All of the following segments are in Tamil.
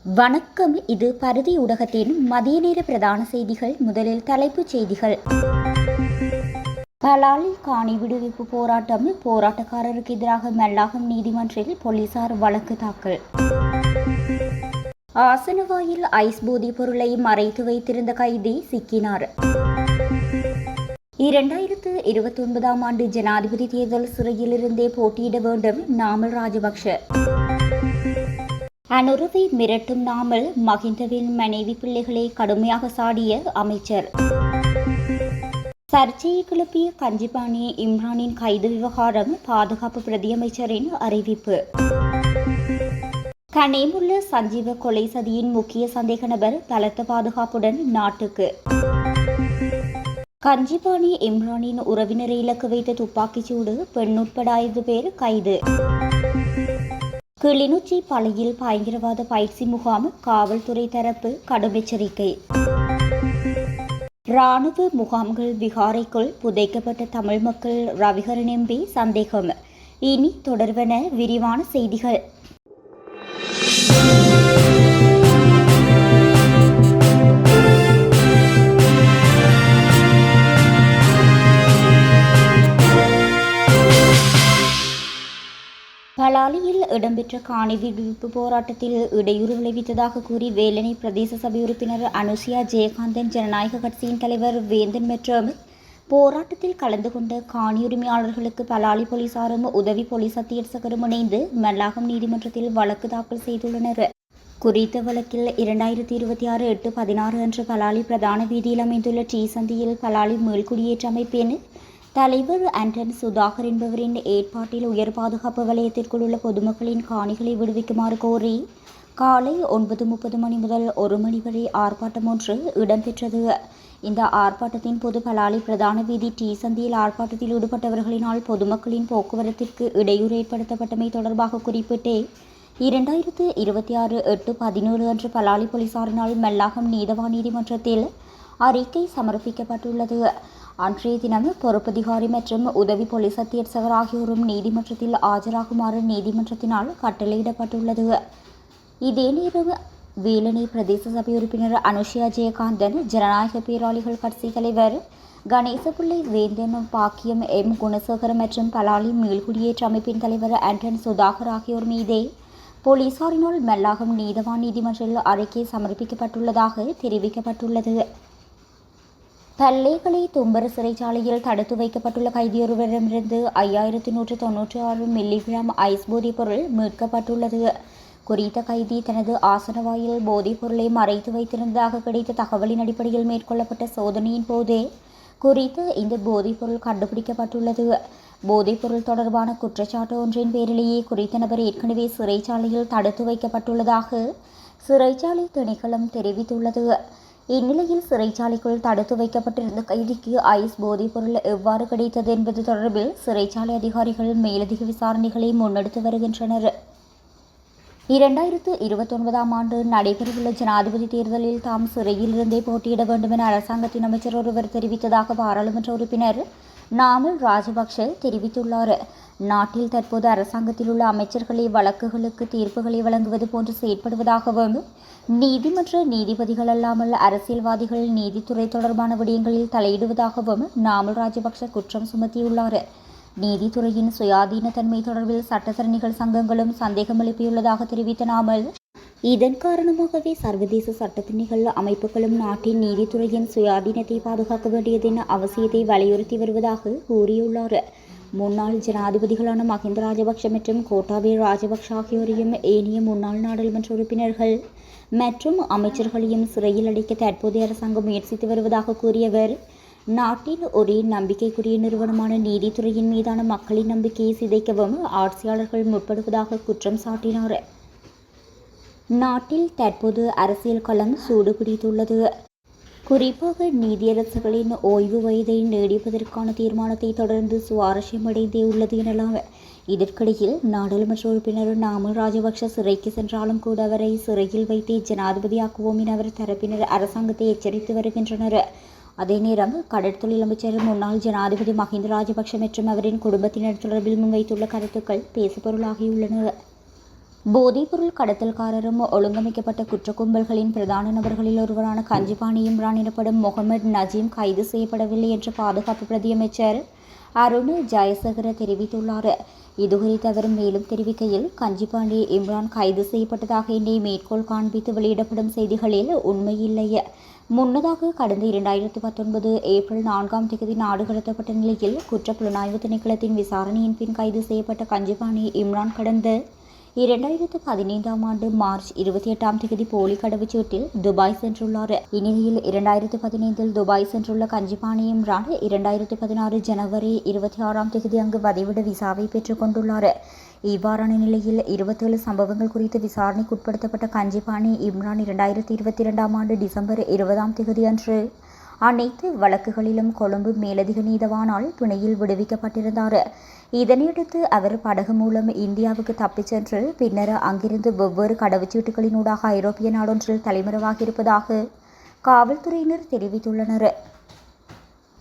வணக்கம். இது பருதி ஊடகத்தின் மதிய நேர பிரதான செய்திகள். முதலில் தலைப்புச் செய்திகள். பலாலி காணி விடுவிப்பு போராட்டம். போராட்டக்காரருக்கு எதிராக மல்லாகம் நீதிமன்றில் போலீசார் வழக்கு தாக்கல். ஆசனவாயில் ஐஸ் போதைப் பொருளை மறைத்து வைத்திருந்த கைதி சிக்கினார். 2029 ஆண்டு ஜனாதிபதி தேர்தல் சிறையிலிருந்தே போட்டியிட வேண்டும் நாமல் ராஜபக்ஷ. அனுரவை மிரட்டும் நாமல் மகிந்தவின் மனைவி பிள்ளைகளை கடுமையாக சாடிய அமைச்சர். சர்ச்சையை கிளப்பிய கஞ்சிபாணி இம்ரானின் கைது விவகாரம். பாதுகாப்பு பிரதியமைச்சரின் அறிவிப்பு. கனேமுள்ள சஞ்சீவ கொலை சதியின் முக்கிய சந்தேக நபர் பலத்த பாதுகாப்புடன் நாட்டுக்கு. கஞ்சிபாணி இம்ரானின் உறவினரை இலக்கு வைத்த துப்பாக்கிச்சூடு. பெண் உட்பட 5 பேர் கைது. கிளிநொச்சி பளையில் பயங்கரவாத பயிற்சி முகாம். காவல்துறை தரப்பு கடும் எச்சரிக்கை. இராணுவ முகாம்கள் விகாரைக்குள் புதைக்கப்பட்ட தமிழ் மக்கள். ரவிகரன் எம்பி சந்தேகம். இனி தொடர்வன விரிவான செய்திகள். பலாலியில் இடம்பெற்ற காணி விடுவிப்பு போராட்டத்தில் இடையூறு விளைவித்ததாக கூறி வேலணை பிரதேச சபை உறுப்பினர் அனுசியா ஜெயகாந்தன், ஜனநாயக கட்சியின் தலைவர் வேந்தன் மற்றும் போராட்டத்தில் கலந்து கொண்ட காணி உரிமையாளர்களுக்கு பலாலி போலீசாரும் உதவி போலீஸ் அத்தியட்சகரும் இணைந்து மல்லாகம் நீதிமன்றத்தில் வழக்கு தாக்கல் செய்துள்ளனர். குறித்த வழக்கில் 2026 8/16 அன்று பலாலி பிரதான வீதியில் அமைந்துள்ள டீ சந்தியில் பலாலி மீள்குடியேற்ற அமைப்பின் தலைவர் ஆண்டன் சுதாகர் என்பவரின் ஏற்பாட்டில் உயர் பாதுகாப்பு வலயத்திற்குள் உள்ள பொதுமக்களின் காணிகளை விடுவிக்குமாறு கோரி காலை 9:30 மணி முதல் 1 மணி வரை ஆர்ப்பாட்டம் ஒன்று இடம்பெற்றது. இந்த ஆர்ப்பாட்டத்தின் போது பலாலி பிரதான வீதி டீ சந்தியில் ஆர்ப்பாட்டத்தில் ஈடுபட்டவர்களினால் பொதுமக்களின் போக்குவரத்திற்கு இடையூறு ஏற்படுத்தப்பட்டமை தொடர்பாக குறிப்பிட்டே 2026 8/17 அன்று பலாலி போலீசாரினால் மல்லாகம் நீதவான் நீதிமன்றத்தில் அறிக்கை சமர்ப்பிக்கப்பட்டுள்ளது. அன்றைய தினம் பொறுப்பதிகாரி மற்றும் உதவி போலீஸ் அத்தியட்சகர் ஆகியோரும் நீதிமன்றத்தில் ஆஜராகுமாறு நீதிமன்றத்தினால் கட்டளையிடப்பட்டுள்ளது. இதே நேரம் வேலணை பிரதேச சபை உறுப்பினர் அனுஷியா ஜெயகாந்தன், ஜனநாயக பேராளிகள் கட்சி தலைவர் கணேசபிள்ளை, வேந்தன், பாக்கியம் எம் குணசேகர மற்றும் பலாலி மீள்குடியேற்ற அமைப்பின் தலைவர் ஆண்டன் சுதாகர் ஆகியோர் மீதே போலீசாரினால் மல்லாகம் நீதவான் நீதிமன்றில் அறிக்கை சமர்ப்பிக்கப்பட்டுள்ளதாக தெரிவிக்கப்பட்டுள்ளது. பல்லேகலை தும்பர சிறைச்சாலையில் தடுத்து வைக்கப்பட்டுள்ள கைதியொருவரிடமிருந்து 5196 மில்லிகிராம் ஐஸ் போதைப் பொருள் மீட்கப்பட்டுள்ளது. குறித்த கைதி தனது ஆசனவாயில் போதைப் பொருளை மறைத்து வைத்திருந்ததாக கிடைத்த தகவலின் அடிப்படையில் மேற்கொள்ளப்பட்ட சோதனையின் போதே குறித்த இந்த போதைப் பொருள் கண்டுபிடிக்கப்பட்டுள்ளது. போதைப் பொருள் தொடர்பான குற்றச்சாட்டு ஒன்றின் பேரிலேயே குறித்த நபர் ஏற்கனவே சிறைச்சாலையில் தடுத்து வைக்கப்பட்டுள்ளதாக சிறைச்சாலை திணைக்களம் தெரிவித்துள்ளது. இந்நிலையில் சிறைச்சாலைக்குள் தடுத்து வைக்கப்பட்டிருந்த கைதிக்கு ஐஸ் போதைப் பொருள் எவ்வாறு கிடைத்தது என்பது தொடர்பில் சிறைச்சாலை அதிகாரிகள் மேலதிக விசாரணைகளை முன்னெடுத்து வருகின்றனர். 2029 ஆண்டு நடைபெறவுள்ள ஜனாதிபதி தேர்தலில் தாம் சிறையிலிருந்தே போட்டியிட வேண்டும் என அரசாங்கத்தின் அமைச்சர் ஒருவர் தெரிவித்ததாக பாராளுமன்ற உறுப்பினர் நாமல் ராஜபக்ஷ தெரிவித்துள்ளார். நாட்டில் தற்போது அரசாங்கத்தில் உள்ள அமைச்சர்களை வழக்குகளுக்கு தீர்ப்புகளை வழங்குவது போன்று செயற்படுவதாகவும், நீதிமன்ற நீதிபதிகள் அல்லாமல் அரசியல்வாதிகள் நீதித்துறை தொடர்பான விடயங்களில் தலையிடுவதாகவும் நாமல் ராஜபக்ஷ குற்றம் சுமத்தியுள்ளார். நீதித்துறையின் சுயாதீன தன்மை தொடர்பில் சட்டத்தரணிகள் சங்கங்களும் சந்தேகம் எழுப்பியுள்ளதாக தெரிவித்த நாமல், இதன் காரணமாகவே சர்வதேச சட்டத்தரணிகள் அமைப்புகளும் நாட்டின் நீதித்துறையின் சுயாதீனத்தை பாதுகாக்க வேண்டியதன் அவசியத்தை வலியுறுத்தி வருவதாக கூறியுள்ளார். முன்னாள் ஜனாதிபதிகளான மஹிந்த ராஜபக்ஷ மற்றும் கோட்டாபய ராஜபக்ஷ ஆகியோரையும் ஏனைய முன்னாள் நாடாளுமன்ற உறுப்பினர்கள் மற்றும் அமைச்சர்களையும் சிறையில் அடைக்க தற்போதைய அரசாங்கம் முயற்சித்து வருவதாக கூறியவர், நாட்டின் ஒரே நம்பிக்கைக்குரிய நிறுவனமான நீதித்துறையின் மீதான மக்களின் நம்பிக்கையை சிதைக்கவும் ஆட்சியாளர்கள் முற்படுவதாக குற்றம் சாட்டினார். நாட்டில் தற்போது அரசியல் களம் சூடுபிடித்துள்ளது. குறிப்பாக நீதியரசர்களின் ஓய்வு வயதை நீடிப்பதற்கான தீர்மானத்தை தொடர்ந்து சுவாரஸ்யமடைந்தே உள்ளது எனலாம். இதற்கிடையில் நாடாளுமன்ற உறுப்பினர் நாமல் ராஜபக்ஷ சிறைக்கு சென்றாலும் கூட அவரை சிறையில் வைத்தே ஜனாதிபதியாக்குவோம் என அவர் தரப்பினர் அரசாங்கத்தை எச்சரித்து வருகின்றனர். அதே நேரம் கடற்தொழில் அமைச்சர் முன்னாள் ஜனாதிபதி மஹிந்த ராஜபக்ஷ மற்றும் அவரின் குடும்பத்தினர் தொடர்பில் முன்வைத்துள்ள கருத்துக்கள் பேசுபொருளாகியுள்ளன. போதைப்பொருள் கடத்தல்காரரும் ஒழுங்கமைக்கப்பட்ட குற்ற கும்பல்களின் பிரதான நபர்களில் ஒருவரான கஞ்சிபாணி இம்ரான் எனப்படும் முகமது நஜீம் கைது செய்யப்படவில்லை என்று பாதுகாப்பு பிரதியமைச்சர் அருண் ஜெயசேகர தெரிவித்துள்ளார். இதுகுறித்து அவர் மேலும் தெரிவிக்கையில், கஞ்சிபாண்டி இம்ரான் கைது செய்யப்பட்டதாக என்னை மேற்கோள் காண்பித்து வெளியிடப்படும் செய்திகளில் உண்மையில்லை. முன்னதாக கடந்த 2019 ஏப்ரல் 4 நாடு கடத்தப்பட்ட நிலையில் குற்றப்புலனாய்வு திணைக்களத்தின் விசாரணையின் பின் கைது செய்யப்பட்ட கஞ்சிபாணி இம்ரான் கடந்த 2015 மார்ச் 28 போலி கடவுச்சீட்டில் துபாய் சென்றுள்ளார். இந்நிலையில் 2015 துபாய் சென்றுள்ள கஞ்சிபாணி இம்ரான் 2016 ஜனவரி 26 அங்கு வதிவிட விசாவை பெற்றுக் கொண்டுள்ளார். இவ்வாறான நிலையில் 27 சம்பவங்கள் குறித்து விசாரணைக்கு உட்படுத்தப்பட்ட கஞ்சிபாணி இம்ரான் 2022 டிசம்பர் 20 அன்று அனைத்து வழக்குகளிலும் கொழும்பு மேலதிக நீதவானால் பிணையில் விடுவிக்கப்பட்டிருந்தார். இதனையடுத்து அவர் படகு மூலம் இந்தியாவுக்கு தப்பிச் சென்று பின்னர் அங்கிருந்து வெவ்வேறு கடவுச்சீட்டுகளினூடாக ஐரோப்பிய நாடொன்றில் தலைமறைவாகியிருப்பதாக காவல்துறையினர் தெரிவித்துள்ளனர்.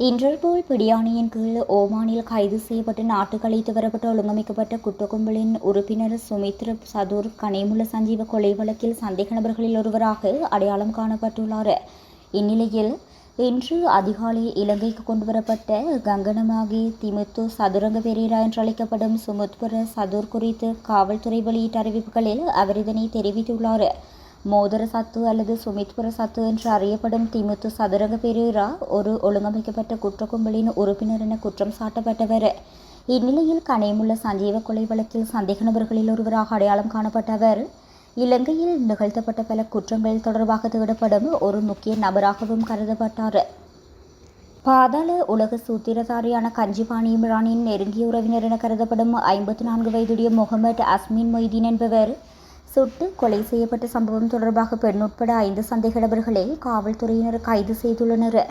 இன்டர்போல் பிடியாணையின் கீழ் ஓமானில் கைது செய்யப்பட்டு நாட்டுக்கு அழைத்து வரப்பட்ட ஒழுங்கமைக்கப்பட்ட குற்ற கும்பலின் உறுப்பினர் சுமித்ர சதுர் கனேமுல்ல சஞ்சீவ கொலை வழக்கில் சந்தேக நபர்களில் ஒருவராக அடையாளம் காணப்பட்டுள்ளார். இந்நிலையில் இன்று அதிகாலை இலங்கைக்கு கொண்டுவரப்பட்ட கங்கனமாகி திமுத்து சதுரங்க பெரேரா என்று அழைக்கப்படும் சுமுத்புர சதுர் குறித்து காவல்துறை வெளியிட்ட அறிவிப்புகளில் அவர் இதனை தெரிவித்துள்ளார். மோதர சத்து அல்லது சுமித்புர சத்து என்று அறியப்படும் திமுத்து சதுரங்க பெரேரா ஒரு ஒழுங்கமைக்கப்பட்ட குற்ற கும்பலின் உறுப்பினர் என குற்றம் சாட்டப்பட்டவர். இந்நிலையில் கனேமுல்ல சஞ்சீவ கொலை வழக்கில் சந்தேக நபர்களில் ஒருவராக அடையாளம் காணப்பட்டவர் இலங்கையில் நிகழ்த்தப்பட்ட பல குற்றங்கள் தொடர்பாக தேடப்படும் ஒரு முக்கிய நபராகவும் கருதப்பட்டார். பாதாள உலக சூத்திரதாரியான கஞ்சிபாணி இம்ரானின் நெருங்கிய உறவினர் என கருதப்படும் 54 வயதுடைய முகமது அஸ்மின் மொய்தீன் என்பவர் சுட்டு கொலை செய்யப்பட்ட சம்பவம் தொடர்பாக பெண் உட்பட 5 சந்தேக நபர்களை காவல்துறையினர் கைது செய்துள்ளனர்.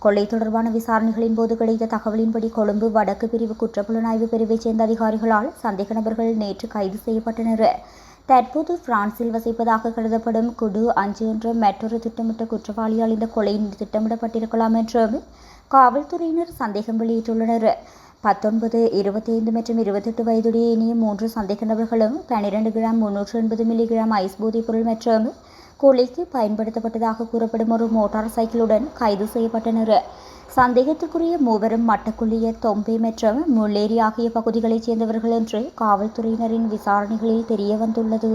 கொலை தொடர்பான விசாரணைகளின் போது கிடைத்த தகவலின்படி கொழும்பு வடக்கு பிரிவு குற்றப்புலனாய்வு பிரிவைச் சேர்ந்த அதிகாரிகளால் சந்தேக நபர்கள் நேற்று கைது செய்யப்பட்டனர். தற்போது பிரான்சில் வசிப்பதாக கருதப்படும் குடு 5 என்ற மற்றொரு திட்டமிட்ட குற்றவாளியால் இந்த கொலை திட்டமிடப்பட்டிருக்கலாம் என்றும் காவல்துறையினர் சந்தேகம் வெளியிட்டுள்ளனர். 19, 25 மற்றும் 28 வயதுடைய இனிய 3 சந்தேக நபர்களும் 12 கிராம் 380 மில்லிகிராம் ஐஸ் போதைப் பொருள் மற்றும் கொலைக்கு பயன்படுத்தப்பட்டதாக கூறப்படும் ஒரு மோட்டார் சைக்கிளுடன் கைது செய்யப்பட்டனர். சந்தேகத்திற்குரிய மூவரும் மட்டக்குள்ளிய தொம்பே மற்றும் முள்ளேரி ஆகிய பகுதிகளைச் சேர்ந்தவர்கள் என்று காவல்துறையினரின் விசாரணைகளில் தெரிய வந்துள்ளது.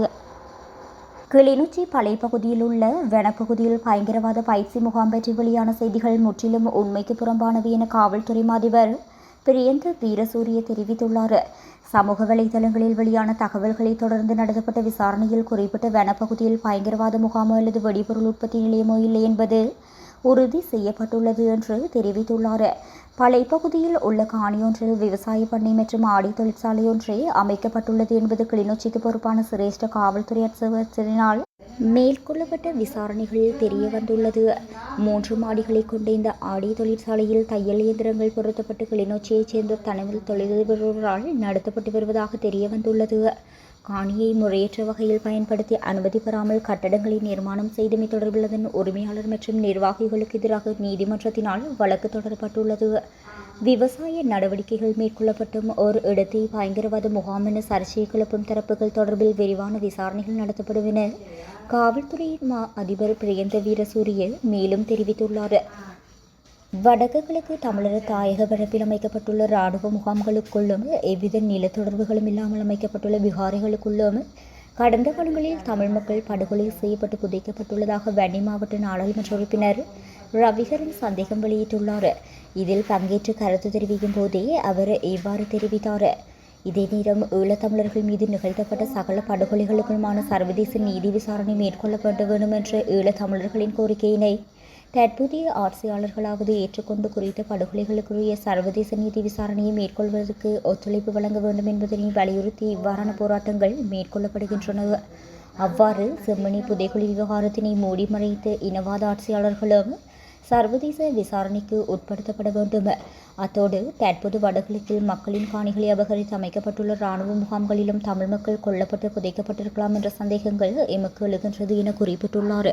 கிளிநொச்சி பழைய பகுதியில் உள்ள வனப்பகுதியில் பயங்கரவாத பயிற்சி முகாம் பற்றி வெளியான செய்திகள் முற்றிலும் உண்மைக்கு புறம்பானவை என காவல்துறை அதிபர் பிரியந்த வீரசூரிய தெரிவித்துள்ளார். சமூக வலைதளங்களில் வெளியான தகவல்களை தொடர்ந்து நடத்தப்பட்ட விசாரணையில் குறிப்பிட்ட வனப்பகுதியில் பயங்கரவாத முகாமோ அல்லது வெடிபொருள் உற்பத்தி நிலையமோ இல்லை என்பது உறுதி செய்யப்பட்டுள்ளது என்று தெரிவித்துள்ளார். பழைப்பகுதியில் உள்ள காணியொன்றில் விவசாய பண்ணை மற்றும் ஆடை தொழிற்சாலை ஒன்றே அமைக்கப்பட்டுள்ளது என்பது கிளிநொச்சிக்கு பொறுப்பான சிரேஷ்ட காவல்துறை அலுவலகத்தினால் மேற்கொள்ளப்பட்ட விசாரணைகளில் தெரிய வந்துள்ளது. 3 மாடிகளை கொண்ட இந்த ஆடை தொழிற்சாலையில் தையல் இயந்திரங்கள் பொருத்தப்பட்டு கிளிநொச்சியைச் சேர்ந்த தனியார் தொழிலதிபர் ஒருவரால் நடத்தப்பட்டு வருவதாக தெரிய வந்துள்ளது. காணியை முறையற்ற வகையில் பயன்படுத்தி அனுமதி பெறாமல் கட்டடங்களை நிர்மாணம் செய்தமை தொடர்பில் அதன் உரிமையாளர் மற்றும் நிர்வாகிகளுக்கு எதிராக நீதிமன்றத்தினால் வழக்கு தொடரப்பட்டுள்ளது. விவசாய நடவடிக்கைகள் மேற்கொள்ளப்பட்டும் ஒரு இடத்தை பயங்கரவாத முகாம் என சர்ச்சையை கிளப்பும் தரப்புகள் தொடர்பில் விரிவான விசாரணைகள் நடத்தப்படும் என காவல்துறையின் அதிபர் பிரியந்த வீரசூரிய மேலும் தெரிவித்துள்ளார். வடக்கு கிழக்கு தமிழர் தாயக பரப்பில் அமைக்கப்பட்டுள்ள இராணுவ முகாம்களுக்குள்ளும் எவ்வித நில தொடர்புகளும் இல்லாமல் அமைக்கப்பட்டுள்ள விகாரைகளுக்குள்ளும் கடந்த காலங்களில் தமிழ் மக்கள் படுகொலை செய்யப்பட்டு புதைக்கப்பட்டுள்ளதாக வன்னி மாவட்ட நாடாளுமன்ற உறுப்பினர் ரவிகரன் சந்தேகம் வெளியிட்டுள்ளார். இதில் பங்கேற்று கருத்து தெரிவிக்கும் போதே அவர் இவ்வாறு தெரிவித்தார். இதே நேரம் ஈழத்தமிழர்கள் மீது நிகழ்த்தப்பட்ட சகல படுகொலைகளுக்குமான சர்வதேச நீதி விசாரணை மேற்கொள்ளப்பட வேண்டும் என்ற ஈழத்தமிழர்களின் கோரிக்கையினை தற்போதைய ஆட்சியாளர்களாவது ஏற்றுக்கொண்டு குறித்த படுகொலைகளுக்குரிய சர்வதேச நீதி விசாரணையை மேற்கொள்வதற்கு ஒத்துழைப்பு வழங்க வேண்டும் என்பதனை வலியுறுத்தி இவ்வாறான போராட்டங்கள் மேற்கொள்ளப்படுகின்றன. அவ்வாறு செம்மணி புதைகுழி விவகாரத்தினை மூடி மறைத்த இனவாத ஆட்சியாளர்களும் சர்வதேச விசாரணைக்கு உட்படுத்தப்பட வேண்டும். அத்தோடு தற்போது வடகிழக்கில் மக்களின் காணிகளை அபகரித்து அமைக்கப்பட்டுள்ள இராணுவ முகாம்களிலும் தமிழ் மக்கள் கொல்லப்பட்டு புதைக்கப்பட்டிருக்கலாம் என்ற சந்தேகங்கள் எமக்கு எழுகின்றது என குறிப்பிட்டுள்ளார்.